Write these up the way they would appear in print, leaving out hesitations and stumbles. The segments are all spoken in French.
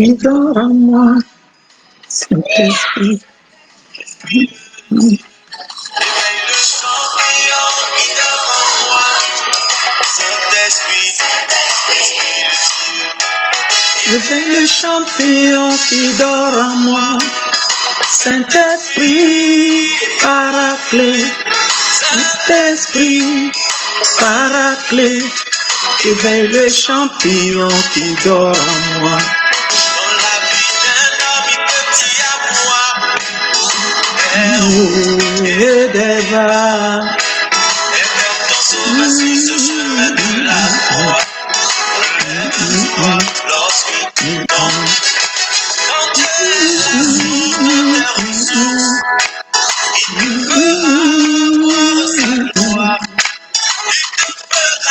qui dort en moi. Saint-Esprit. Réveille le champion qui dort en moi. Saint-Esprit, Paraclet. Saint-Esprit, Paraclet. Réveille le champion qui dort en moi. Dans la vie d'un homme petit à moi. Et des vagues. Et portant sur ce chemin de la croix. Lorsque tu tombes, quand tu es il te toi.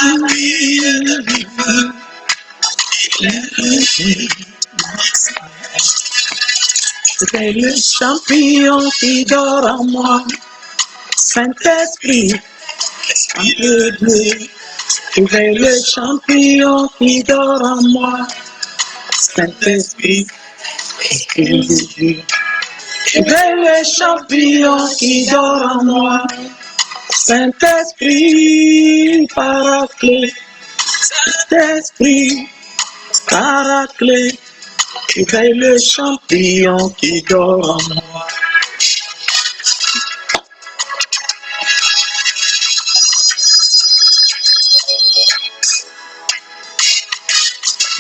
La vie de vivre, il est C'est le champion qui dort en moi. Saint-Esprit, Esprit de Dieu. C'est le champion qui dort en moi. Saint-Esprit, Esprit de Dieu. C'est le champion qui dort en moi. Saint-Esprit, Paraclet. Saint-Esprit, Paraclet. C'est le champion qui dort en moi.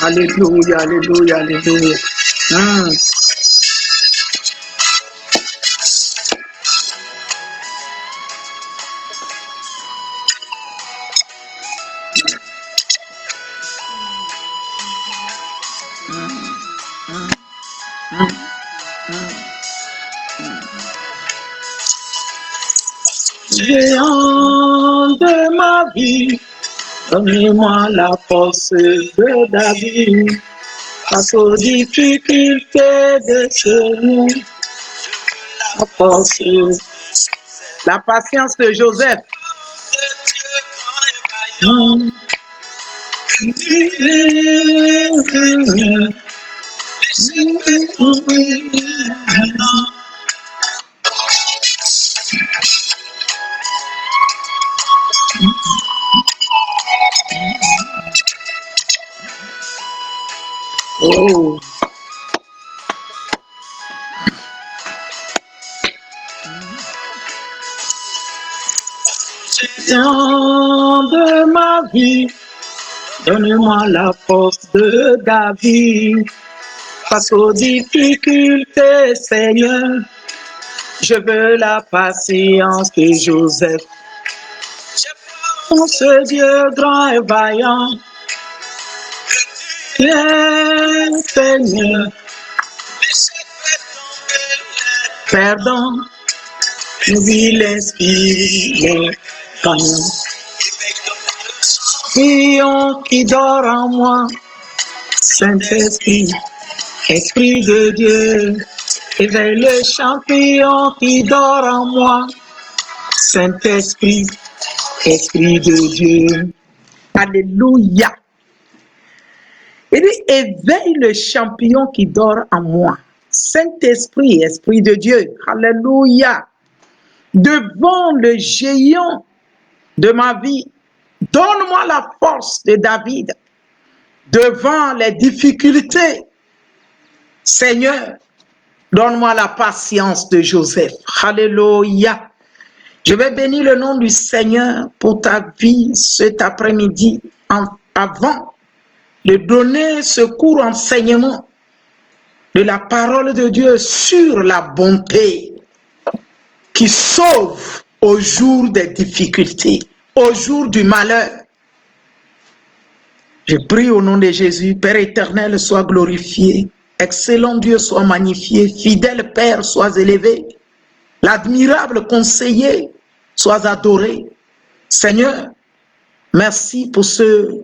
Alléluia, alléluia, alléluia. Géant de ma vie, donnez-moi la force de David, face aux difficultés de ce monde. La force, la patience de Joseph. Oh. De ma vie, donne-moi la force de David, face aux difficultés, Seigneur. Je veux la patience de Joseph. Ce Dieu grand et vaillant, Seigneur, pardon, oublie l'esprit, Lion qui dort en moi, Saint-Esprit, Esprit de Dieu, éveille le champion qui dort en moi, Saint-Esprit, Esprit de Dieu. Alléluia. Il dit, éveille le champion qui dort en moi. Saint-Esprit, Esprit de Dieu. Alléluia. Devant le géant de ma vie, donne-moi la force de David. Devant les difficultés, Seigneur, donne-moi la patience de Joseph. Alléluia. Je vais bénir le nom du Seigneur pour ta vie cet après-midi avant de donner ce court enseignement de la parole de Dieu sur la bonté qui sauve au jour des difficultés, au jour du malheur. Je prie au nom de Jésus, Père éternel, sois glorifié, excellent Dieu, sois magnifié, fidèle Père, sois élevé, l'admirable conseiller, sois adoré. Seigneur, merci pour ce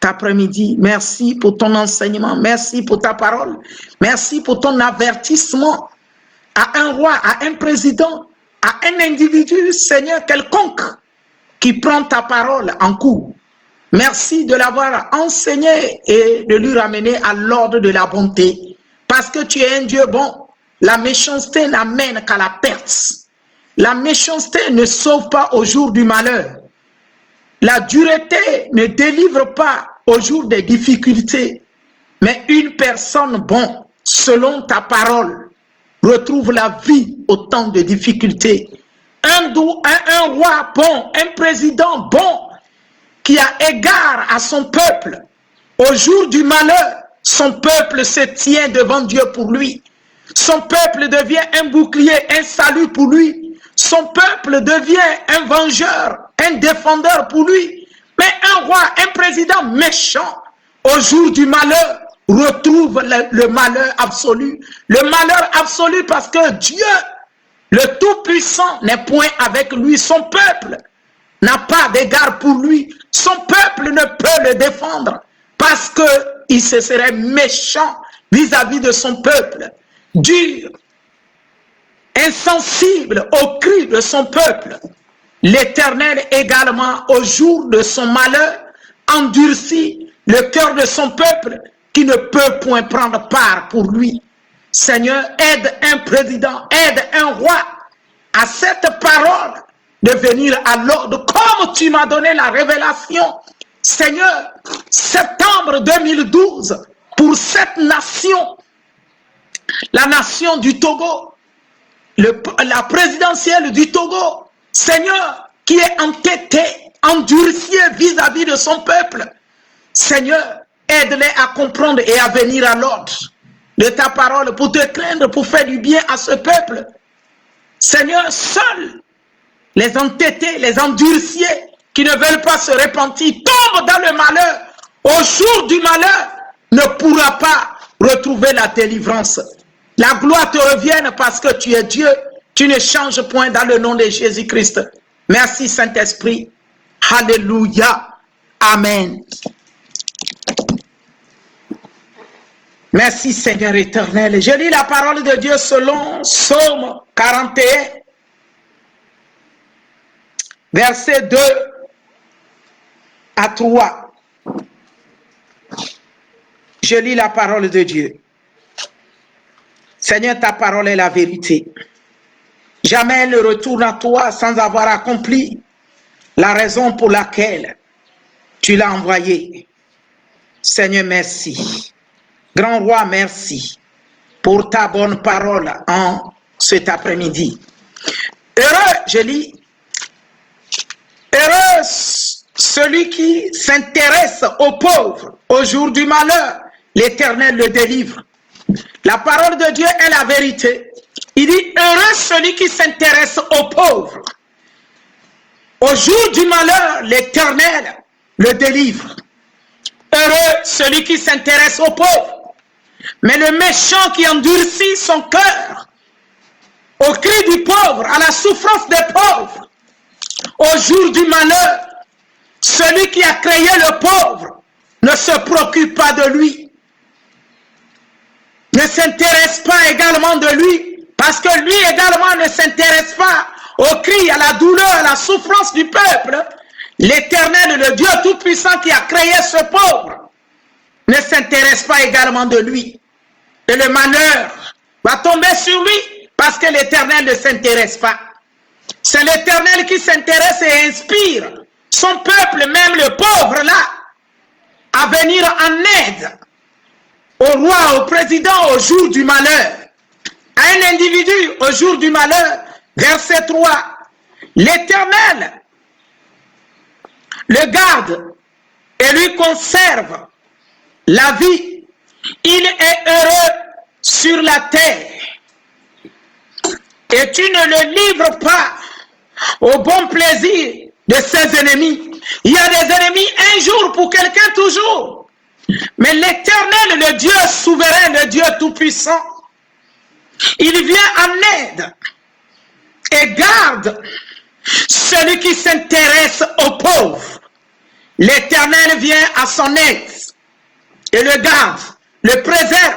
après-midi, merci pour ton enseignement, merci pour ta parole, merci pour ton avertissement à un roi, à un président, à un individu, Seigneur, quelconque qui prend ta parole en cours. Merci de l'avoir enseigné et de lui ramener à l'ordre de la bonté. Parce que tu es un Dieu bon. La méchanceté n'amène qu'à la perte. La méchanceté ne sauve pas au jour du malheur. La dureté ne délivre pas au jour des difficultés. Mais une personne bonne, selon ta parole, retrouve la vie au temps de difficultés. Un roi bon, un président bon, qui a égard à son peuple, au jour du malheur, son peuple se tient devant Dieu pour lui. Son peuple devient un bouclier, un salut pour lui. Son peuple devient un vengeur, un défendeur pour lui. Mais un roi, un président méchant, au jour du malheur, retrouve le malheur absolu. Le malheur absolu parce que Dieu, le Tout-Puissant, n'est point avec lui. Son peuple n'a pas d'égard pour lui. Son peuple ne peut le défendre parce qu'il se serait méchant vis-à-vis de son peuple, dur, insensible aux cris de son peuple. L'Éternel également, au jour de son malheur, endurcit le cœur de son peuple qui ne peut point prendre part pour lui. Seigneur, aide un président, aide un roi à cette parole de venir à l'ordre, comme tu m'as donné la révélation, Seigneur, septembre 2012, pour cette nation, la nation du Togo, la présidentielle du Togo, Seigneur, qui est entêté, endurci vis-à-vis de son peuple. Seigneur, aide-les à comprendre et à venir à l'ordre de ta parole pour te craindre, pour faire du bien à ce peuple. Seigneur, seuls les entêtés, les endurcis qui ne veulent pas se repentir, tombent dans le malheur. Au jour du malheur, ne pourra pas retrouver la délivrance. La gloire te revienne parce que tu es Dieu. Tu ne changes point dans le nom de Jésus-Christ. Merci Saint-Esprit. Alléluia. Amen. Merci Seigneur éternel. Je lis la parole de Dieu selon Psaume 41. Versets 2 à 3. Je lis la parole de Dieu. Seigneur, ta parole est la vérité. Jamais elle ne retourne à toi sans avoir accompli la raison pour laquelle tu l'as envoyé. Seigneur, merci. Grand roi, merci pour ta bonne parole en cet après-midi. Heureux, je lis, heureux celui qui s'intéresse aux pauvres au jour du malheur, l'Éternel le délivre. La parole de Dieu est la vérité. Il dit, heureux celui qui s'intéresse aux pauvres. Au jour du malheur, l'Éternel le délivre. Heureux celui qui s'intéresse aux pauvres. Mais le méchant qui endurcit son cœur au cri du pauvre, à la souffrance des pauvres, au jour du malheur, celui qui a créé le pauvre ne se préoccupe pas de lui, ne s'intéresse pas également de lui, parce que lui également ne s'intéresse pas au cri, à la douleur, à la souffrance du peuple. L'Éternel, le Dieu Tout-Puissant qui a créé ce pauvre, ne s'intéresse pas également de lui. Et le malheur va tomber sur lui parce que l'Éternel ne s'intéresse pas. C'est l'Éternel qui s'intéresse et inspire son peuple, même le pauvre là, à venir en aide au roi, au président au jour du malheur, à un individu au jour du malheur. Verset 3, l'Éternel le garde et lui conserve la vie. Il est heureux sur la terre. Et tu ne le livres pas au bon plaisir de ses ennemis. Il y a des ennemis un jour, pour quelqu'un toujours. Mais l'Éternel, le Dieu souverain, le Dieu tout-puissant, il vient en aide et garde celui qui s'intéresse aux pauvres. L'Éternel vient à son aide et le garde, le préserve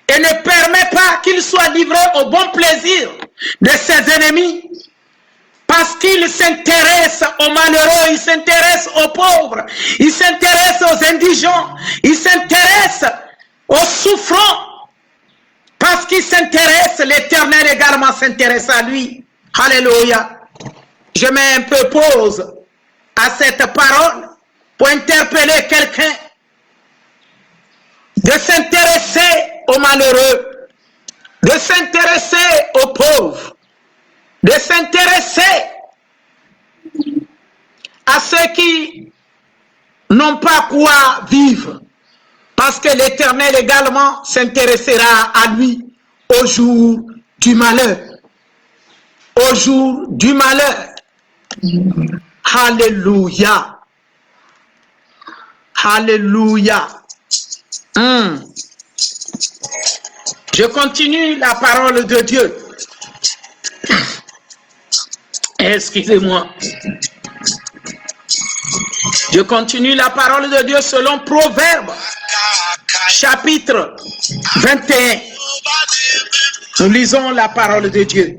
et ne permet pas qu'il soit livré au bon plaisir de ses ennemis. Parce qu'il s'intéresse aux malheureux, il s'intéresse aux pauvres, il s'intéresse aux indigents, il s'intéresse aux souffrants. Parce qu'il s'intéresse, l'Éternel également s'intéresse à lui. Alléluia. Je mets un peu pause à cette parole pour interpeller quelqu'un de s'intéresser aux malheureux, de s'intéresser aux pauvres, de s'intéresser à ceux qui n'ont pas quoi vivre, parce que l'Éternel également s'intéressera à lui au jour du malheur. Au jour du malheur. Alléluia. Alléluia. Je continue la parole de Dieu. Excusez-moi. Je continue la parole de Dieu selon Proverbe, chapitre 21. Nous lisons la parole de Dieu.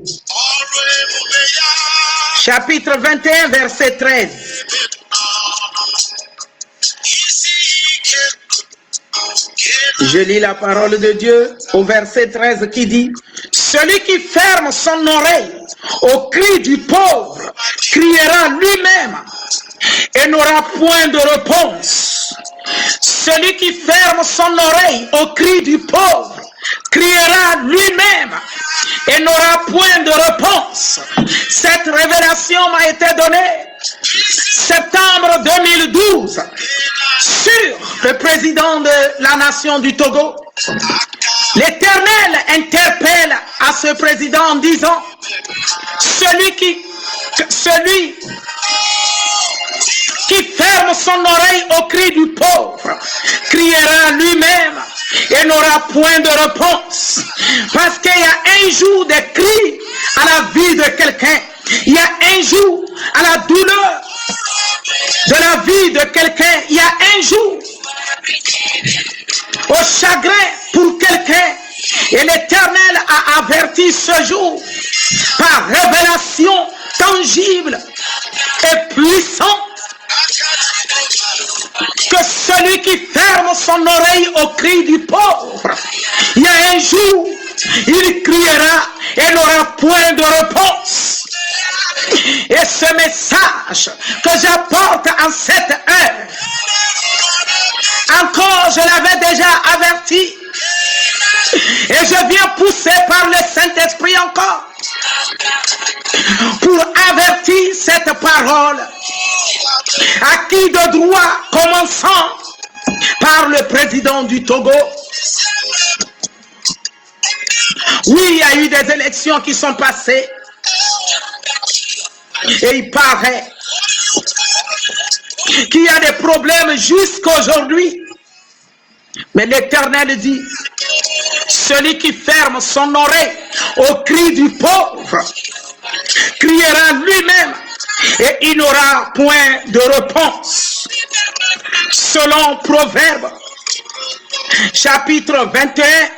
Chapitre 21, verset 13. Je lis la parole de Dieu au verset 13 qui dit: celui qui ferme son oreille au cri du pauvre criera lui-même et n'aura point de réponse. Celui qui ferme son oreille au cri du pauvre criera lui-même et n'aura point de réponse. Cette révélation m'a été donnée septembre 2012 sur le président de la nation du Togo. L'Éternel interpelle à ce président en disant: celui qui ferme son oreille au cri du pauvre criera lui-même et n'aura point de réponse. Parce qu'il y a un jour de cri à la vie de quelqu'un. Il y a un jour à la douleur de la vie de quelqu'un. Il y a un jour au chagrin pour quelqu'un. Et l'Éternel a averti ce jour par révélation tangible et puissante que celui qui ferme son oreille au cri du pauvre, il y a un jour, il criera et n'aura point de réponse. Et ce message que j'apporte en cette heure, encore je l'avais déjà averti, et je viens pousser par le Saint-Esprit encore pour avertir cette parole. À qui de droit, commençant par le président du Togo. Oui, il y a eu des élections qui sont passées. Et il paraît qu'il y a des problèmes jusqu'aujourd'hui. Mais l'Éternel dit: celui qui ferme son oreille au cri du pauvre criera lui-même et il n'aura point de réponse. Selon Proverbe, chapitre 21,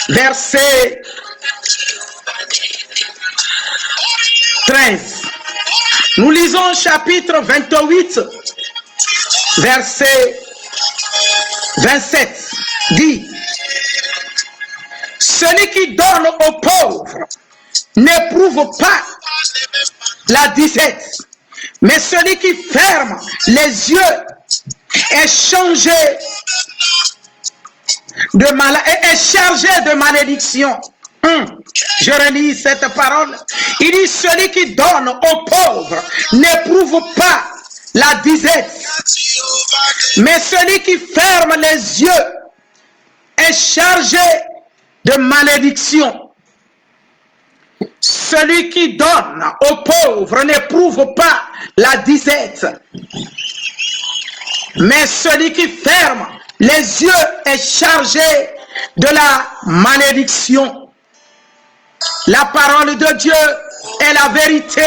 verset 13. Nous lisons chapitre 28, verset 27. Dit: celui qui donne aux pauvres n'éprouve pas la disette, mais celui qui ferme les yeux est chargé de malédiction. Je relis cette parole. Il dit: celui qui donne aux pauvres n'éprouve pas la disette, mais celui qui ferme les yeux est chargé de malédiction. Celui qui donne aux pauvres n'éprouve pas la disette, mais celui qui ferme les yeux est chargé de la malédiction. La parole de Dieu est la vérité,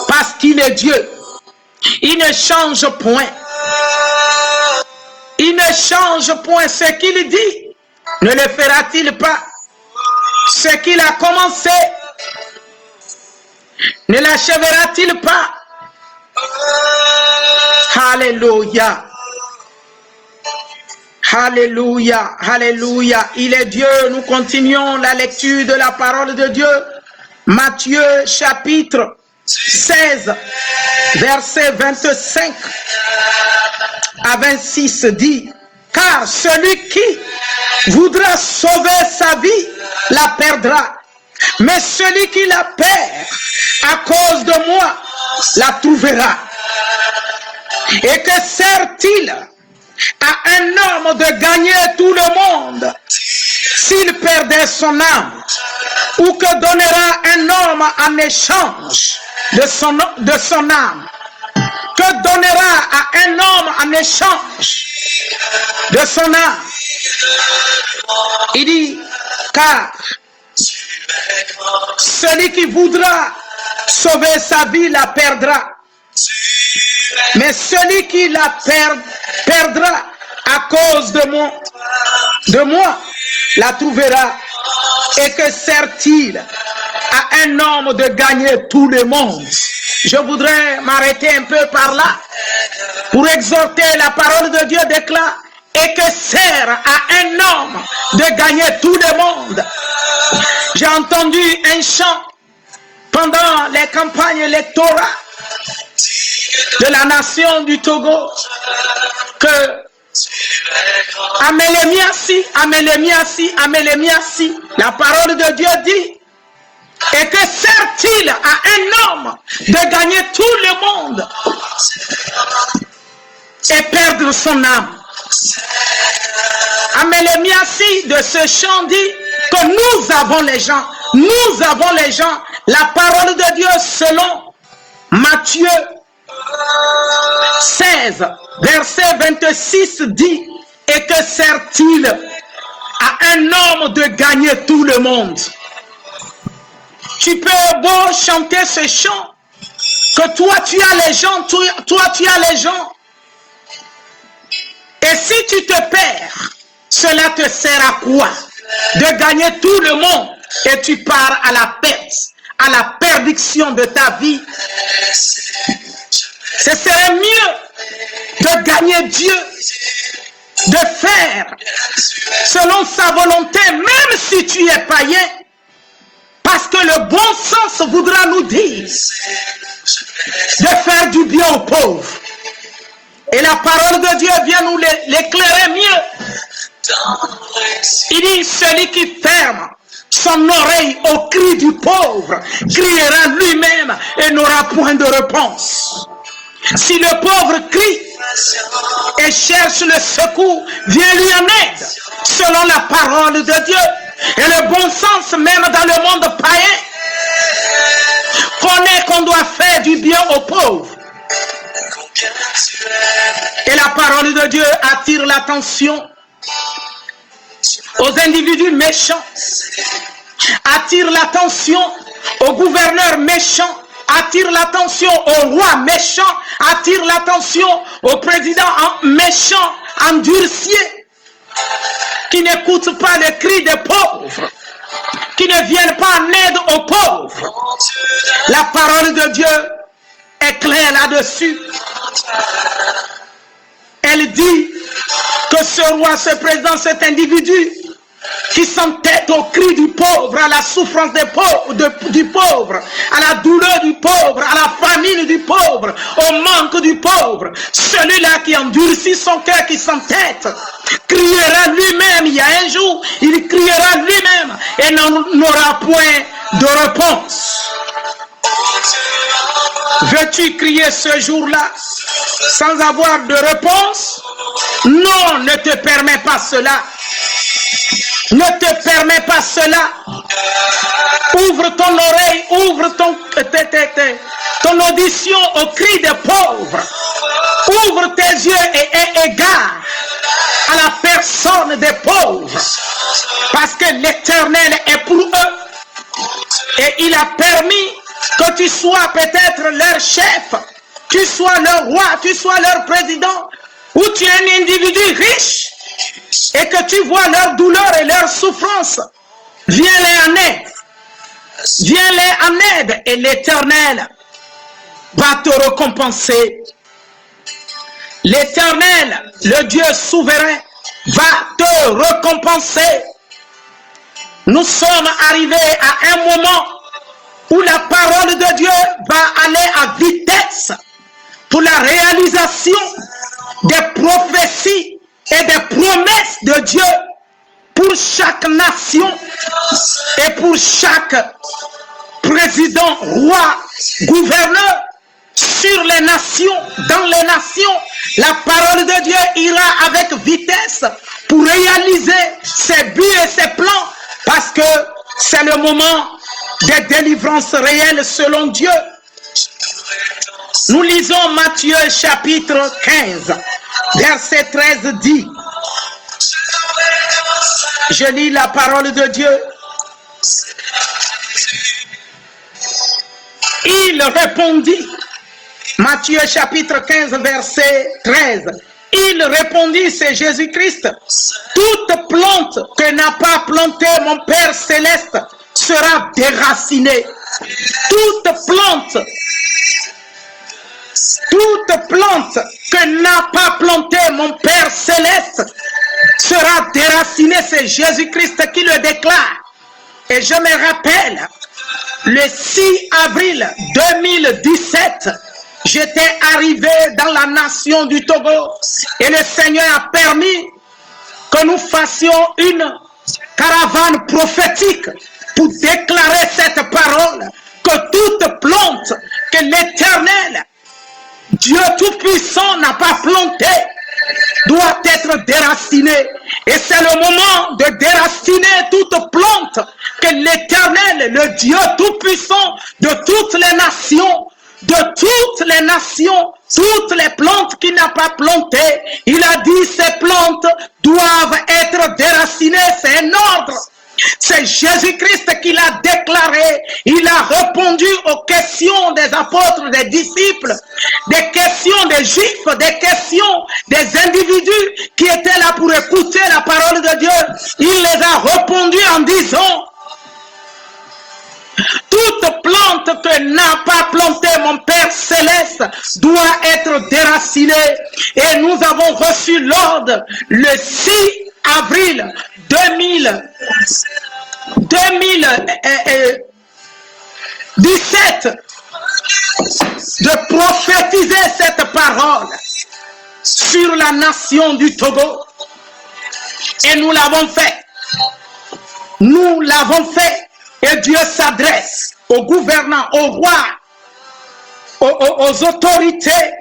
parce qu'il est Dieu. Il ne change point. Il ne change point. Ce qu'il dit, ne le fera-t-il pas? Ce qu'il a commencé, Ne l'achèvera-t-il pas? Alléluia. Alléluia, alléluia. Il est Dieu. Nous continuons la lecture de la parole de Dieu. Matthieu chapitre 16, verset 25 à 26 dit, car celui qui voudra sauver sa vie la perdra, mais celui qui la perd à cause de moi la trouvera. Et que sert-il à un homme de gagner tout le monde s'il perdait son âme? Ou que donnera un homme en échange de son âme? Que donnera à un homme en échange de son âme? Il dit, car celui qui voudra sauver sa vie la perdra, mais celui qui la perdra à cause de moi la trouvera. Et que sert-il à un homme de gagner tout le monde? Je voudrais m'arrêter un peu par là pour exhorter. La parole de Dieu déclare, et que sert à un homme de gagner tout le monde? J'ai entendu un chant pendant les campagnes électorales de la nation du Togo que Amelemiasi, Amelemiasi, Amelemiasi. La parole de Dieu dit, et que sert-il à un homme de gagner tout le monde et perdre son âme? Amelemiasi de ce chant dit que nous avons les gens, la parole de Dieu selon Matthieu 16, verset 26 dit, et que sert-il à un homme de gagner tout le monde? Tu peux beau chanter ce chant, que toi tu as les gens, toi tu as les gens. Et si tu te perds, cela te sert à quoi? De gagner tout le monde et tu pars à la perte, à la perdition de ta vie. Ce serait mieux de gagner Dieu, de faire selon sa volonté, même si tu es païen, parce que le bon sens voudra nous dire de faire du bien aux pauvres. Et la parole de Dieu vient nous l'éclairer mieux. Il dit, celui qui ferme son oreille au cri du pauvre criera lui-même et n'aura point de réponse. Si le pauvre crie et cherche le secours, viens lui en aide, selon la parole de Dieu. Et le bon sens, même dans le monde païen, connaît qu'on doit faire du bien aux pauvres. Et la parole de Dieu attire l'attention aux individus méchants, attire l'attention aux gouverneurs méchants, attire l'attention aux rois méchants, attire l'attention aux présidents méchants, endurciers, qui n'écoutent pas les cris des pauvres, qui ne viennent pas en aide aux pauvres. La parole de Dieu est claire là-dessus. Elle dit que ce roi, ce président, cet individu qui s'entête au cri du pauvre, à la souffrance du pauvre, à la douleur du pauvre, à la famine du pauvre, au manque du pauvre, celui-là qui endurcit son cœur, qui s'entête, criera lui-même. Il y a un jour, il criera lui-même et n'aura point de réponse. Veux-tu crier ce jour-là sans avoir de réponse? Non, ne te permets pas cela. Ne te permets pas cela. Ouvre ton oreille, ouvre ton audition au cri des pauvres. Ouvre tes yeux et aie égard à la personne des pauvres. Parce que l'Éternel est pour eux. Et il a permis que tu sois peut-être leur chef, tu sois leur roi, tu sois leur président, ou tu es un individu riche et que tu vois leur douleur et leur souffrance. Viens les en aide. Viens-les en aide et l'Éternel va te récompenser. L'Éternel, le Dieu souverain, va te récompenser. Nous sommes arrivés à un moment où la parole de Dieu va aller à vitesse pour la réalisation des prophéties et des promesses de Dieu pour chaque nation et pour chaque président, roi, gouverneur sur les nations, dans les nations. La parole de Dieu ira avec vitesse pour réaliser ses buts et ses plans parce que c'est le moment des délivrances réelles selon Dieu. Nous lisons Matthieu chapitre 15, verset 13 dit, je lis la parole de Dieu. Il répondit, Matthieu chapitre 15, verset 13, il répondit, c'est Jésus-Christ, toute plante que n'a pas plantée mon Père céleste sera déracinée. Toute plante que n'a pas planté mon Père céleste sera déracinée. C'est Jésus-Christ qui le déclare. Et je me rappelle, le 6 avril 2017, j'étais arrivé dans la nation du Togo et le Seigneur a permis que nous fassions une caravane prophétique pour déclarer cette parole, que toute plante que l'Éternel, Dieu Tout-Puissant, n'a pas plantée doit être déracinée. Et c'est le moment de déraciner toute plante que l'Éternel, le Dieu Tout-Puissant de toutes les nations, toutes les plantes qu'il n'a pas plantées, il a dit ces plantes doivent être déracinées, c'est un ordre. C'est Jésus-Christ qui l'a déclaré. Il a répondu aux questions des apôtres, des disciples, des questions des Juifs, des questions des individus qui étaient là pour écouter la parole de Dieu. Il les a répondu en disant, toute plante que n'a pas planté mon Père céleste doit être déracinée. Et nous avons reçu l'ordre le 6 avril 2017 de prophétiser cette parole sur la nation du Togo. Et nous l'avons fait. Nous l'avons fait. Et Dieu s'adresse aux gouvernants, aux rois, aux autorités,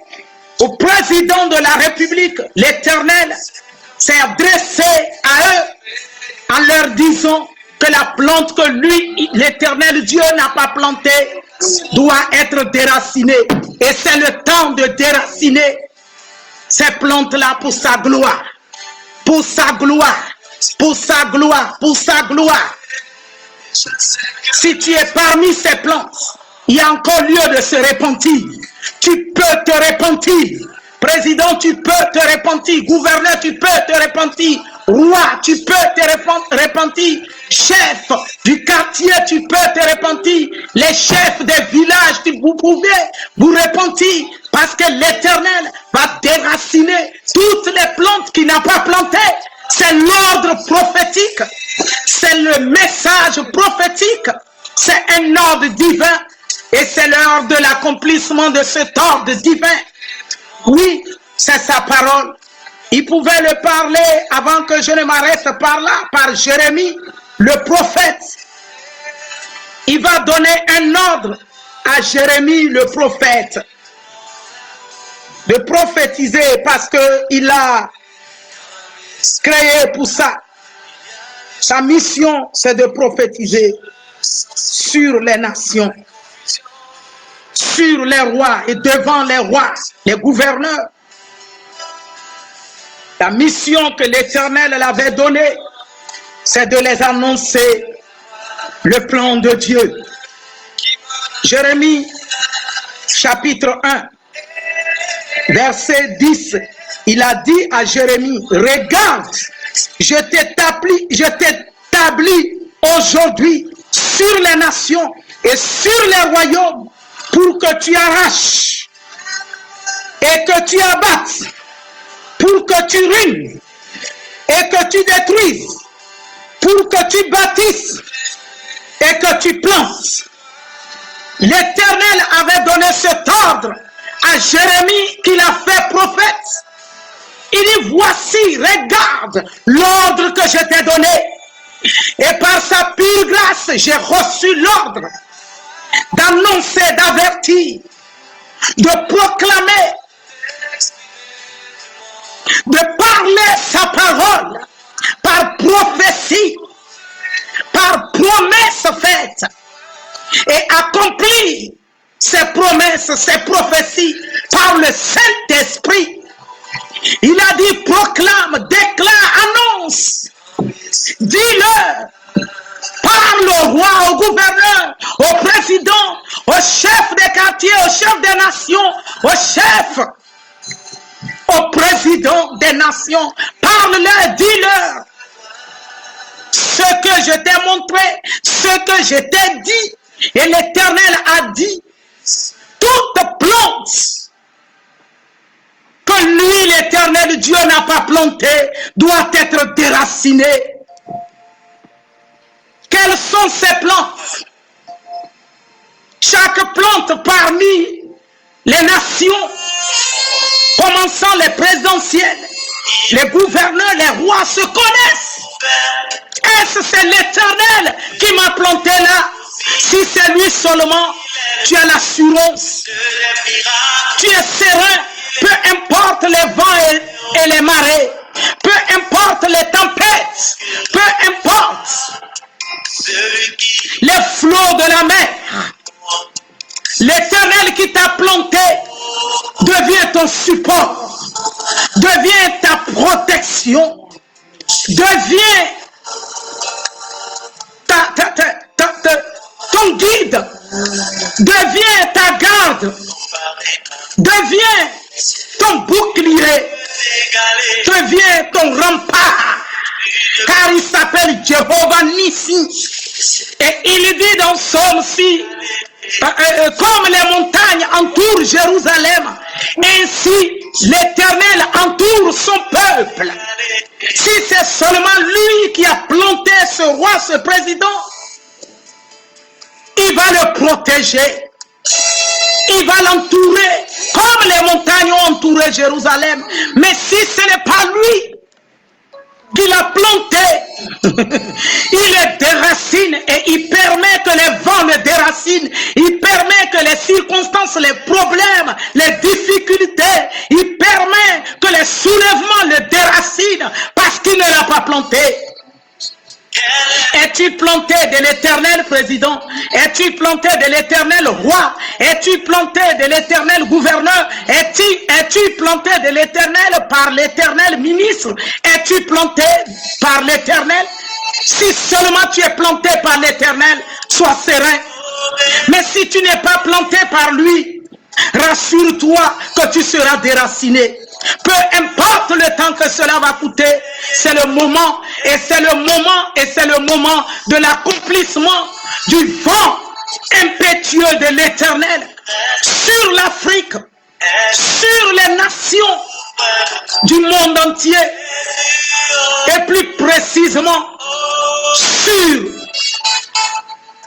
au président de la République. L'Éternel s'est adressé à eux en leur disant que la plante que lui, l'Éternel Dieu, n'a pas plantée doit être déracinée. Et c'est le temps de déraciner ces plantes-là pour sa gloire. Pour sa gloire. Pour sa gloire. Pour sa gloire. Si tu es parmi ces plantes, il y a encore lieu de se repentir. Tu peux te repentir. Président, tu peux te repentir. Gouverneur, tu peux te repentir. Roi, tu peux te repentir. Chef du quartier, tu peux te repentir. Les chefs des villages, vous pouvez vous repentir. Parce que l'Éternel va déraciner toutes les plantes qu'il n'a pas plantées. C'est l'ordre prophétique. C'est le message prophétique. C'est un ordre divin. Et c'est l'heure de l'accomplissement de cet ordre divin. Oui, c'est sa parole. Il pouvait le parler avant que je ne m'arrête par là, par Jérémie, le prophète. Il va donner un ordre à Jérémie, le prophète, de prophétiser parce qu'il a créé pour ça. Sa mission, c'est de prophétiser sur les nations, sur les rois et devant les rois, les gouverneurs. La mission que l'Éternel l'avait donnée, c'est de les annoncer le plan de Dieu. Jérémie, chapitre 1, verset 10, il a dit à Jérémie, regarde, je t'établis aujourd'hui sur les nations et sur les royaumes pour que tu arraches et que tu abattes, pour que tu ruines et que tu détruises, pour que tu bâtisses et que tu plantes. L'Éternel avait donné cet ordre à Jérémie qu'il a fait prophète. Il dit, voici, regarde l'ordre que je t'ai donné. Et par sa pure grâce, j'ai reçu l'ordre d'annoncer, d'avertir, de proclamer, de parler sa parole par prophétie, par promesse faite et accomplir ces promesses, ces prophéties par le Saint-Esprit. Il a dit, proclame, déclare, annonce, dis-le, parle au roi, au gouverneur, au président, au chef des quartiers, au chef des nations, au chef, au président des nations, parle-leur, dis-leur ce que je t'ai montré, ce que je t'ai dit. Et l'Éternel a dit, toute plante que lui, l'Éternel Dieu, n'a pas plantée doit être déracinée. Quelles sont ces plantes? Chaque plante parmi les nations, commençant les présidentielles, les gouverneurs, les rois se connaissent. Est-ce c'est l'Éternel qui m'a planté là? Si c'est lui seulement, tu as l'assurance, tu es serein, peu importe les vents et les marées, peu importe les tempêtes, peu importe les flots de la mer. L'Éternel qui t'a planté devient ton support, devient ta protection, devient ton guide, devient ta garde, devient ton bouclier, devient ton rempart, car il s'appelle Jéhovah Nissi. Et il dit dans Psaume 6, comme les montagnes entourent Jérusalem, ainsi l'Éternel entoure son peuple. Si c'est seulement lui qui a planté ce roi, ce président, il va le protéger, il va l'entourer comme les montagnes ont entouré Jérusalem. Mais si ce n'est pas lui qui l'a planté, il le déracine et il permet que les vents le déracinent, il permet que les circonstances, les problèmes, les difficultés, il permet que les soulèvements le déracinent parce qu'il ne l'a pas planté. Es-tu planté de l'Éternel président? Es-tu planté de l'Éternel roi? Es-tu planté de l'Éternel gouverneur? Es-tu planté de l'Éternel par l'Éternel ministre? Es-tu planté par l'Éternel? Si seulement tu es planté par l'Éternel, sois serein. Mais si tu n'es pas planté par lui, rassure-toi que tu seras déraciné. Peu importe le temps que cela va coûter, c'est le moment, et c'est le moment, et c'est le moment de l'accomplissement du vent impétueux de l'Éternel sur l'Afrique, sur les nations du monde entier, et plus précisément sur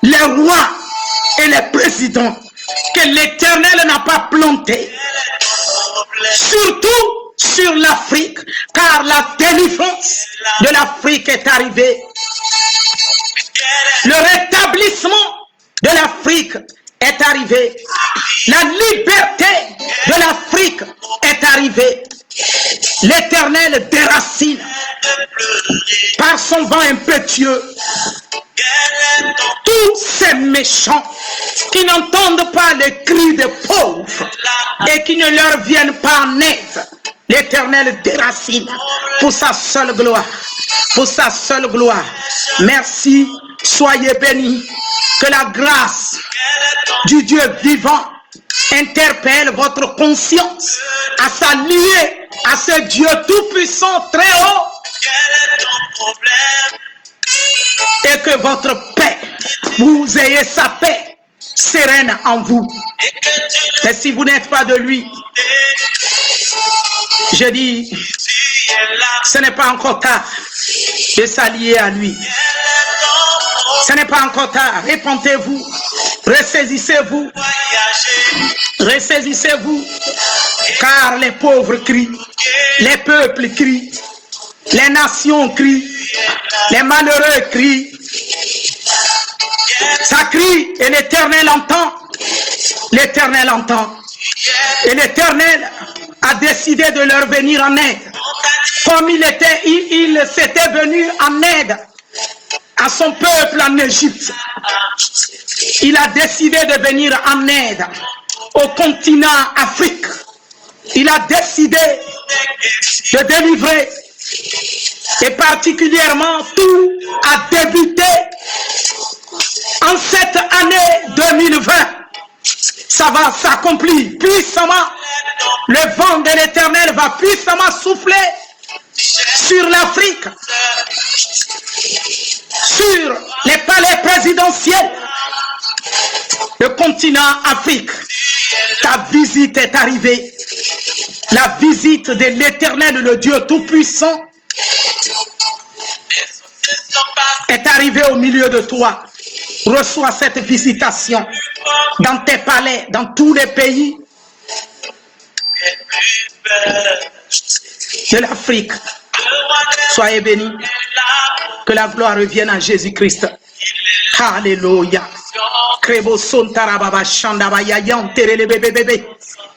les rois et les présidents que l'Éternel n'a pas plantés. Surtout sur l'Afrique, car la délivrance de l'Afrique est arrivée. Le rétablissement de l'Afrique est arrivé. La liberté de l'Afrique est arrivée. L'Éternel déracine par son vent impétueux tous ces méchants qui n'entendent pas les cris des pauvres et qui ne leur viennent pas en aide. L'Éternel déracine pour sa seule gloire. Pour sa seule gloire. Merci, soyez bénis. Que la grâce du Dieu vivant interpelle votre conscience à s'allier à ce Dieu tout-puissant, très haut. Et que votre paix vous ayez sa paix sereine en vous. Mais si vous n'êtes pas de lui, je dis, ce n'est pas encore tard de s'allier à lui. Ce n'est pas encore tard. Répentez-vous, ressaisissez-vous, ressaisissez-vous, car les pauvres crient, les peuples crient, les nations crient, les malheureux crient. Ça crie et l'Éternel entend. L'Éternel entend. Et l'Éternel a décidé de leur venir en aide. Comme il s'était venu en aide à son peuple en Égypte. Il a décidé de venir en aide au continent Afrique. Il a décidé de délivrer. Et particulièrement, tout a débuté en cette année 2020. Ça va s'accomplir puissamment. Le vent de l'Éternel va puissamment souffler sur l'Afrique, sur les palais présidentiels, le continent Afrique. Ta visite est arrivée. La visite de l'Éternel, le Dieu Tout-Puissant, est arrivée au milieu de toi. Reçois cette visitation dans tes palais, dans tous les pays de l'Afrique. Soyez bénis. Que la gloire revienne à Jésus-Christ. Alléluia. Krebo sontara baba shanda ba yayan terele bebe bebe.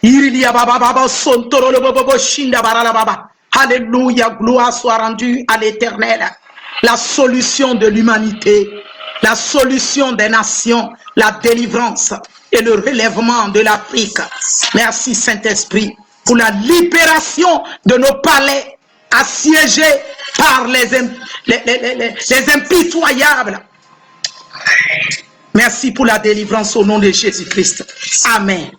Irilia baba baba sontoro le bobo shinda barala baba. Alléluia. Gloire soit rendue à l'Éternel. La solution de l'humanité, la solution des nations, la délivrance et le relèvement de l'Afrique. Merci Saint-Esprit pour la libération de nos palais assiégés par les impitoyables. Merci pour la délivrance au nom de Jésus-Christ. Amen.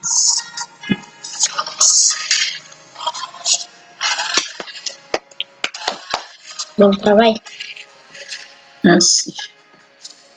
Bon travail. Merci.